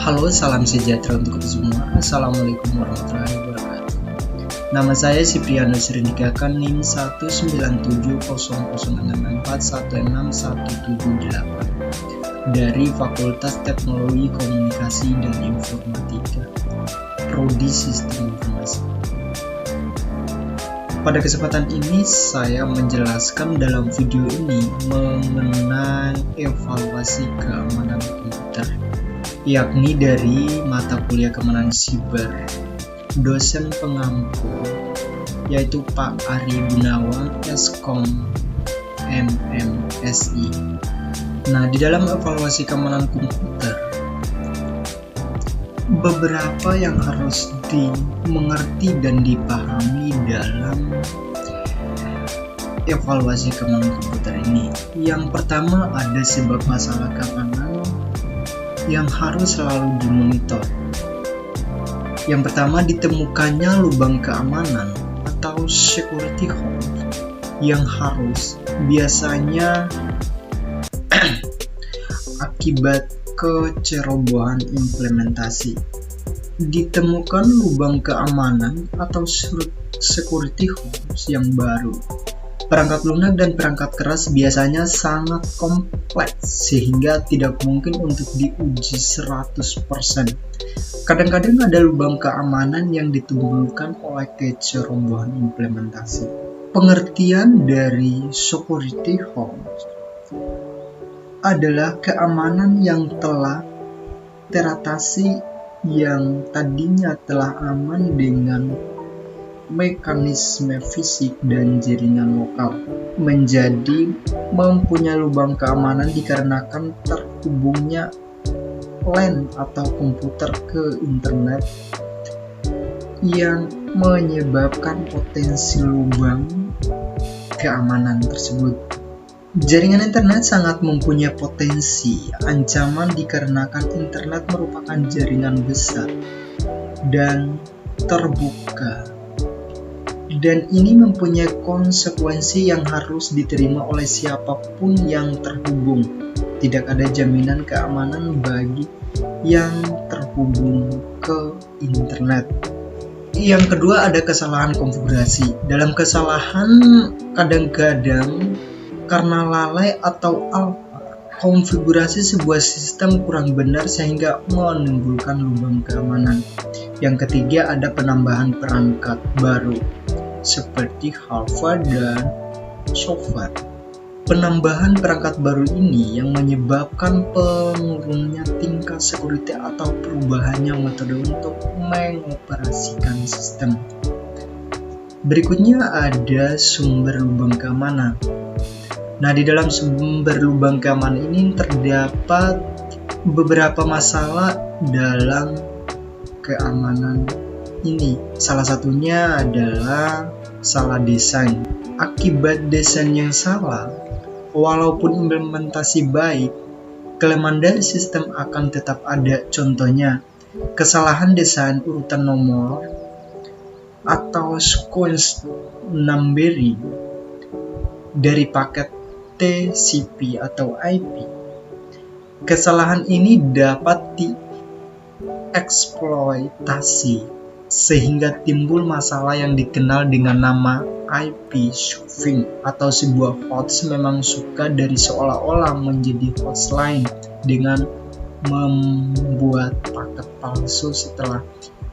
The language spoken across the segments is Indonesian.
Halo, salam sejahtera untuk kita semua. Assalamualaikum warahmatullahi wabarakatuh. Nama saya Siprianus Rindikakan, NIM 1970064161778 dari Fakultas Teknologi Komunikasi dan Informatika, Prodi Sistem Informasi. Pada kesempatan ini saya menjelaskan dalam video ini mengenai evaluasi keamanan komputer, yakni dari mata kuliah keamanan siber. Dosen pengampu yaitu Pak Ari Gunawan, Skom MMSI. Nah, di dalam evaluasi keamanan komputer, beberapa yang harus dimengerti dan dipahami dalam evaluasi keamanan komputer ini. Yang pertama, ada sebab masalah keamanan yang harus selalu dimonitor. Yang pertama, ditemukannya lubang keamanan atau security hole yang harus biasanya akibat kecerobohan implementasi. Ditemukan lubang keamanan atau security holes yang baru. Perangkat lunak dan perangkat keras biasanya sangat kompleks sehingga tidak mungkin untuk diuji 100%. Kadang-kadang ada lubang keamanan yang ditimbulkan oleh kecerobohan implementasi. Pengertian dari security holes adalah keamanan yang telah teratasi yang tadinya telah aman dengan mekanisme fisik dan jaringan lokal menjadi mempunyai lubang keamanan dikarenakan terhubungnya LAN atau komputer ke internet yang menyebabkan potensi lubang keamanan tersebut. Jaringan internet sangat mempunyai potensi ancaman dikarenakan internet merupakan jaringan besar dan terbuka, dan ini mempunyai konsekuensi yang harus diterima oleh siapapun yang terhubung. Tidak ada jaminan keamanan bagi yang terhubung ke internet. Yang kedua, ada kesalahan konfigurasi. Dalam kesalahan kadang-kadang karena lalai atau alfa, konfigurasi sebuah sistem kurang benar sehingga menimbulkan lubang keamanan. Yang ketiga, ada penambahan perangkat baru seperti hardware dan software. Penambahan perangkat baru ini yang menyebabkan penurunnya tingkat security atau perubahannya metode untuk mengoperasikan sistem. Berikutnya ada sumber lubang keamanan. Nah, di dalam sumber lubang keamanan ini terdapat beberapa masalah dalam keamanan ini. Salah satunya adalah salah desain. Akibat desain yang salah, walaupun implementasi baik, kelemahan dari sistem akan tetap ada. Contohnya, kesalahan desain urutan nomor atau sequence numbering dari paket TCP atau IP. Kesalahan ini dapat dieksploitasi sehingga timbul masalah yang dikenal dengan nama IP spoofing, atau sebuah host memang suka dari seolah-olah menjadi host lain dengan membuat paket palsu setelah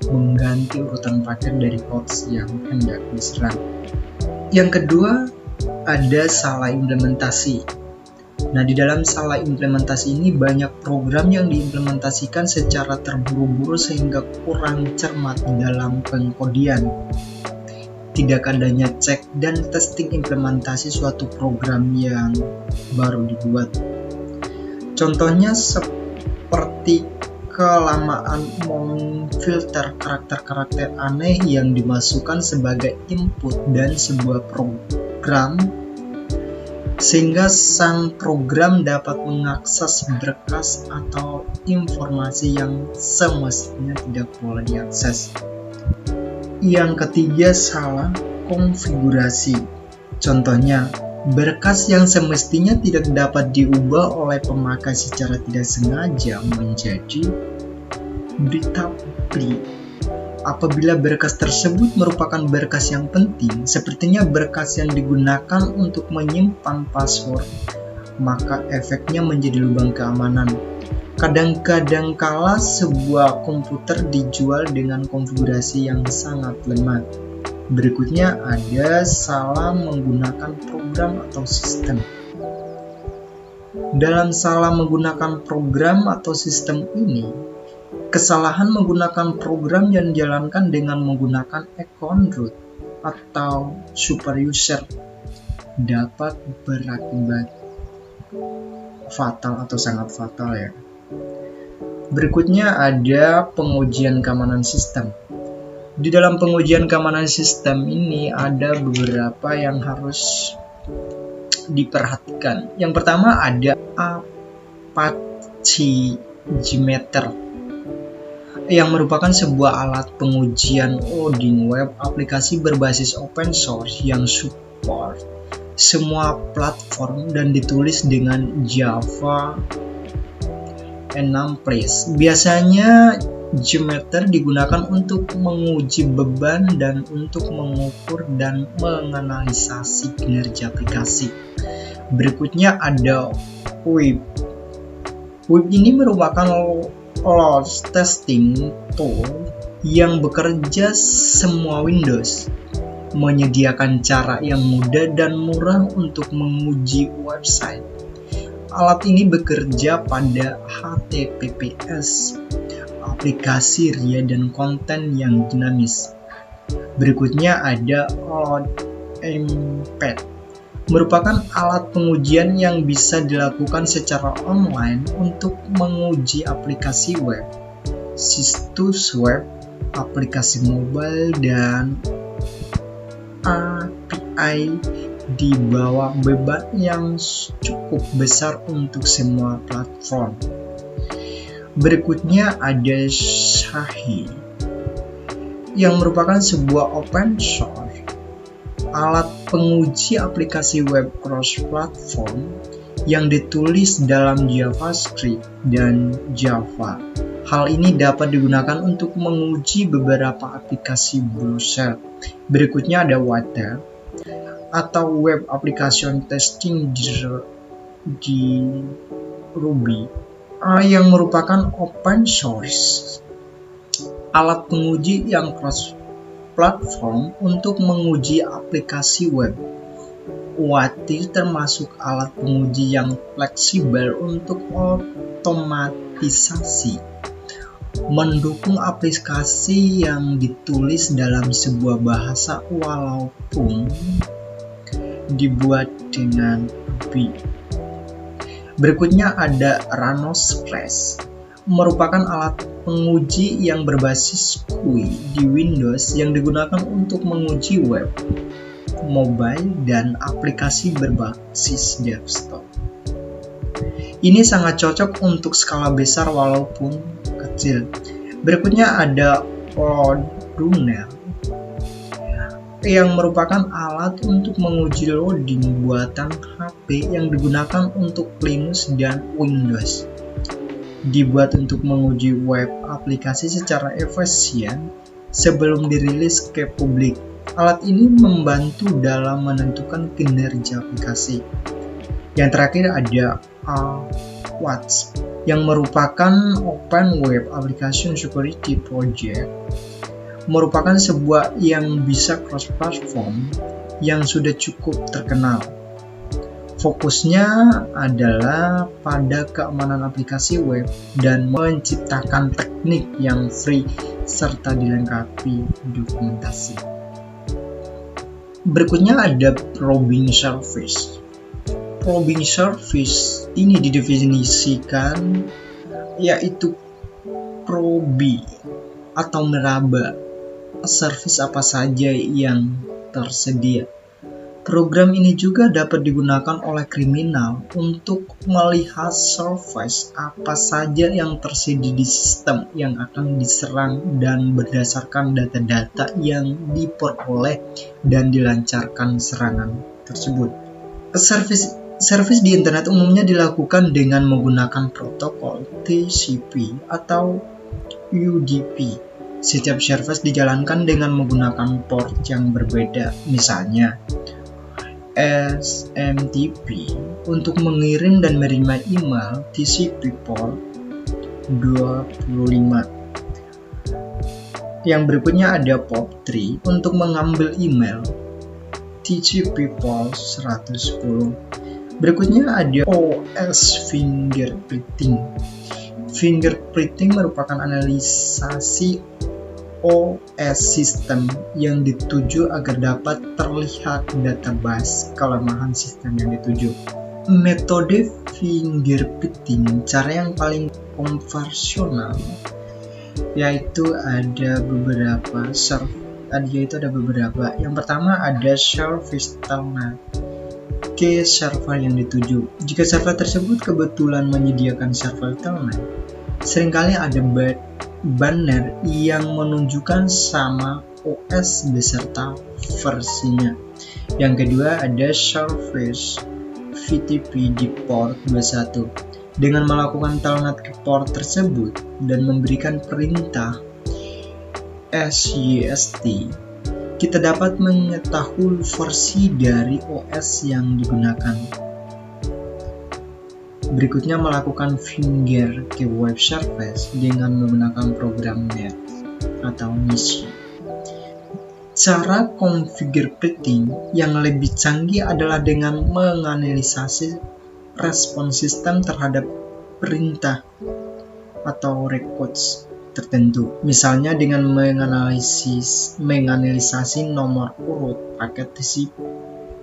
mengganti urutan paket dari host yang hendak diserang. Yang kedua, ada salah implementasi. Nah, di dalam salah implementasi ini banyak program yang diimplementasikan secara terburu-buru sehingga kurang cermat dalam pengkodian. Tidak adanya cek dan testing implementasi suatu program yang baru dibuat. Contohnya seperti kelamaan memfilter karakter-karakter aneh yang dimasukkan sebagai input dan sebuah program sehingga sang program dapat mengakses berkas atau informasi yang semestinya tidak boleh diakses. Yang ketiga, salah konfigurasi. Contohnya, berkas yang semestinya tidak dapat diubah oleh pemakai secara tidak sengaja menjadi Tapi apabila berkas tersebut merupakan berkas yang penting, sepertinya berkas yang digunakan untuk menyimpan password, maka efeknya menjadi lubang keamanan. Kadang-kadang kala sebuah komputer dijual dengan konfigurasi yang sangat lemah. Berikutnya ada salah menggunakan program atau sistem. Dalam salah menggunakan program atau sistem ini, kesalahan menggunakan program yang dijalankan dengan menggunakan account root atau super user dapat berakibat fatal atau sangat fatal ya. Berikutnya ada pengujian keamanan sistem. Di dalam pengujian keamanan sistem ini ada beberapa yang harus diperhatikan. Yang pertama ada Apache Gmeter yang merupakan sebuah alat pengujian loading web aplikasi berbasis open source yang support semua platform dan ditulis dengan Java 6 plus. Biasanya Gmeter digunakan untuk menguji beban dan untuk mengukur dan menganalisasi kinerja aplikasi. Berikutnya ada Wipe. Wipe ini merupakan load testing tool yang bekerja semua Windows, menyediakan cara yang mudah dan murah untuk menguji website. Alat ini bekerja pada HTTPS, aplikasi ria dan konten yang dinamis. Berikutnya ada LoadMPad, merupakan alat pengujian yang bisa dilakukan secara online untuk menguji aplikasi web, situs web, aplikasi mobile, dan API di bawah beban yang cukup besar untuk semua platform. Berikutnya ada Shahi, yang merupakan sebuah open source alat penguji aplikasi web cross-platform yang ditulis dalam JavaScript dan Java. Hal ini dapat digunakan untuk menguji beberapa aplikasi browser. Berikutnya ada WATE atau Web Application Testing di Ruby, yang merupakan open source alat penguji yang cross-platform untuk menguji aplikasi web. WATE termasuk alat penguji yang fleksibel untuk otomatisasi, mendukung aplikasi yang ditulis dalam sebuah bahasa walaupun dibuat dengan Ruby. Berikutnya ada Ranospres, merupakan alat penguji yang berbasis GUI di Windows yang digunakan untuk menguji web, mobile, dan aplikasi berbasis desktop. Ini sangat cocok untuk skala besar walaupun kecil. Berikutnya ada Loader, yang merupakan alat untuk menguji loading buatan HP yang digunakan untuk Linux dan Windows. Dibuat untuk menguji web aplikasi secara efisien sebelum dirilis ke publik. Alat ini membantu dalam menentukan kinerja aplikasi. Yang terakhir ada WATS, yang merupakan Open Web Application Security Project, merupakan sebuah yang bisa cross-platform yang sudah cukup terkenal. Fokusnya adalah pada keamanan aplikasi web dan menciptakan teknik yang free serta dilengkapi dokumentasi. Berikutnya ada probing service. Probing service ini didefinisikan yaitu probe atau meraba service apa saja yang tersedia. Program ini juga dapat digunakan oleh kriminal untuk melihat service apa saja yang tersedia di sistem yang akan diserang dan berdasarkan data-data yang diperoleh dan dilancarkan serangan tersebut. Service di internet umumnya dilakukan dengan menggunakan protokol TCP atau UDP. Setiap service dijalankan dengan menggunakan port yang berbeda, misalnya SMTP untuk mengirim dan menerima email, TCP port 25. Yang berikutnya ada POP3 untuk mengambil email, TCP port 110. Berikutnya ada OS fingerprinting. Fingerprinting merupakan analisasi OS sistem yang dituju agar dapat terlihat database kelemahan sistem yang dituju. Metode fingerprinting, cara yang paling konvensional, yaitu ada beberapa. Yang pertama ada service telnet ke server yang dituju. Jika server tersebut kebetulan menyediakan server telnet, seringkali ada banner yang menunjukkan sama OS beserta versinya. Yang kedua ada service VTP di port 21. Dengan melakukan telnet ke port tersebut dan memberikan perintah SYST, kita dapat mengetahui versi dari OS yang digunakan. Berikutnya melakukan finger ke web service dengan menggunakan program NET atau NISI. Cara fingerprinting yang lebih canggih adalah dengan menganalisasi respon sistem terhadap perintah atau records tertentu. Misalnya dengan menganalisasi nomor urut paket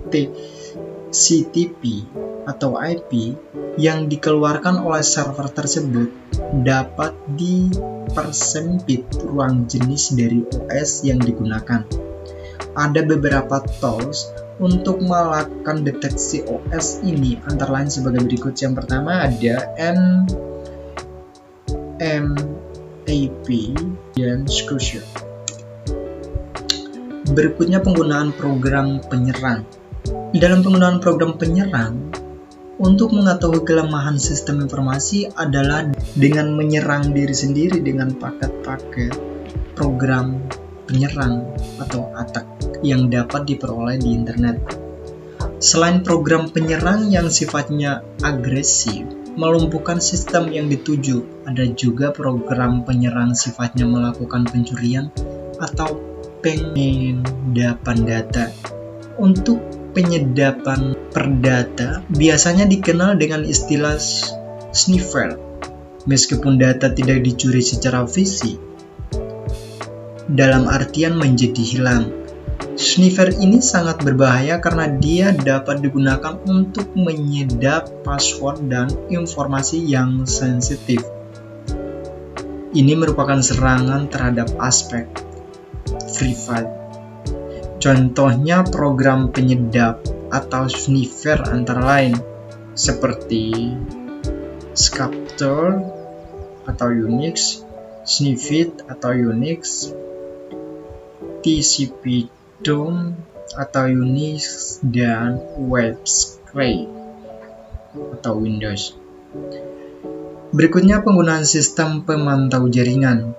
TCP atau IP yang dikeluarkan oleh server tersebut, dapat dipersempit ruang jenis dari OS yang digunakan. Ada beberapa tools untuk melakukan deteksi OS ini, antara lain sebagai berikut. Yang pertama ada NMAP dan Screwshot. Berikutnya penggunaan program penyerang. Dalam penggunaan program penyerang, untuk mengetahui kelemahan sistem informasi adalah dengan menyerang diri sendiri dengan paket-paket program penyerang atau attack yang dapat diperoleh di internet. Selain program penyerang yang sifatnya agresif, melumpuhkan sistem yang dituju, ada juga program penyerang sifatnya melakukan pencurian atau penyedapan data. Untuk penyedapan perdata biasanya dikenal dengan istilah sniffer. Meskipun data tidak dicuri secara fisik, dalam artian menjadi hilang, sniffer ini sangat berbahaya karena dia dapat digunakan untuk menyedap password dan informasi yang sensitif. Ini merupakan serangan terhadap aspek privat. Contohnya program penyedap atau sniffer antara lain seperti Sculptor atau Unix, Sniffit atau Unix, TCP/DOM atau Unix, dan WebScrape atau Windows. Berikutnya penggunaan sistem pemantau jaringan.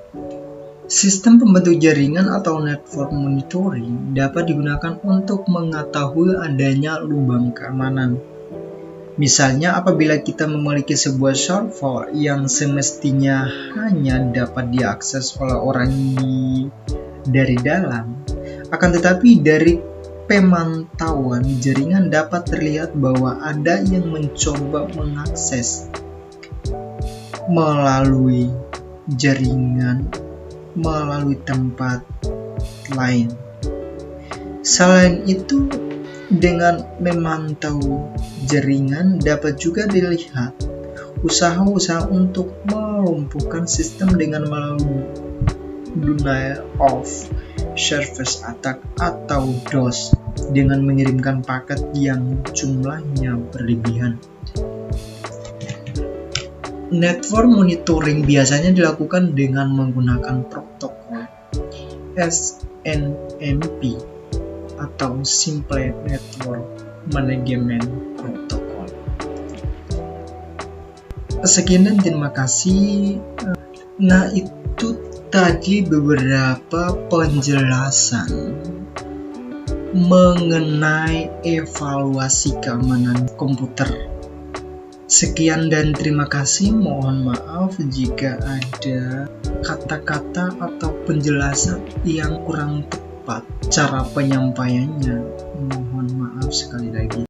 Sistem pembantu jaringan atau network monitoring dapat digunakan untuk mengetahui adanya lubang keamanan. Misalnya apabila kita memiliki sebuah server yang semestinya hanya dapat diakses oleh orang dari dalam, akan tetapi dari pemantauan jaringan dapat terlihat bahwa ada yang mencoba mengakses melalui jaringan melalui tempat lain. Selain itu, dengan memantau jaringan dapat juga dilihat usaha-usaha untuk melumpuhkan sistem dengan melalui denial of service attack atau DOS dengan mengirimkan paket yang jumlahnya berlebihan. Network monitoring biasanya dilakukan dengan menggunakan protokol SNMP atau Simple Network Management Protocol. Sekian dan terima kasih. Itu tadi beberapa penjelasan mengenai evaluasi keamanan komputer. Sekian dan terima kasih. Mohon maaf jika ada kata-kata atau penjelasan yang kurang tepat cara penyampaiannya. Mohon maaf sekali lagi.